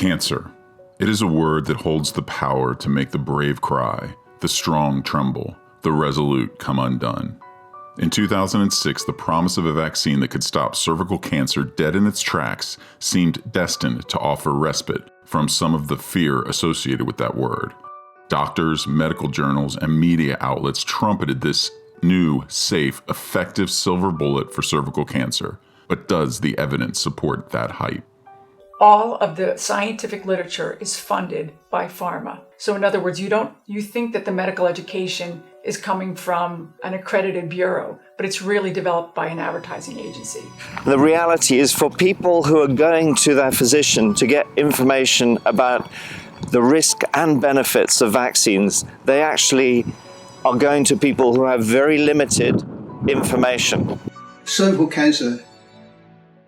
Cancer. It is a word that holds the power to make the brave cry, the strong tremble, the resolute come undone. In 2006, the promise of a vaccine that could stop cervical cancer dead in its tracks seemed destined to offer respite from some of the fear associated with that word. Doctors, medical journals, and media outlets trumpeted this new, safe, effective silver bullet for cervical cancer. But does the evidence support that hype? All of the scientific literature is funded by pharma. So in other words, you think that the medical education is coming from an accredited bureau, but it's really developed by an advertising agency. The reality is, for people who are going to their physician to get information about the risk and benefits of vaccines, they actually are going to people who have very limited information. Cervical cancer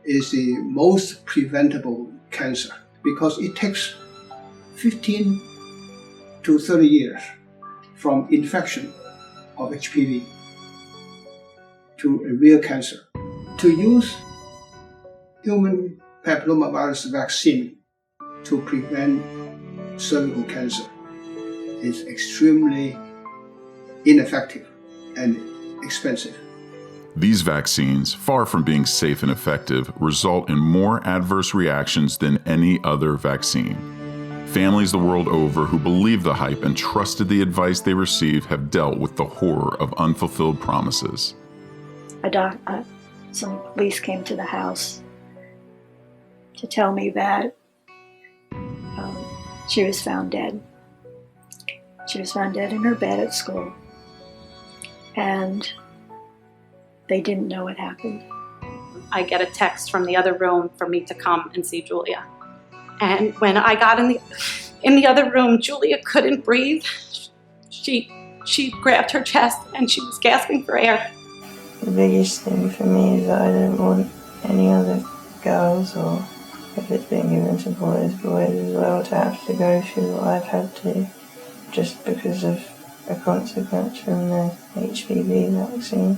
is the most preventable cancer because it takes 15 to 30 years from infection of HPV to a real cancer. To use human papillomavirus vaccine to prevent cervical cancer is extremely ineffective and expensive. These vaccines, far from being safe and effective, result in more adverse reactions than any other vaccine. Families the world over who believed the hype and trusted the advice they received have dealt with the horror of unfulfilled promises. Some police came to the house to tell me that she was found dead. She was found dead in her bed at school. And they didn't know what happened. I get a text from the other room for me to come and see Julia. And when I got in the other room, Julia couldn't breathe. She grabbed her chest and she was gasping for air. The biggest thing for me is that I don't want any other girls, or if it's being given to boys as well, to have to go through what I've had to, just because of a consequence from the HPV vaccine.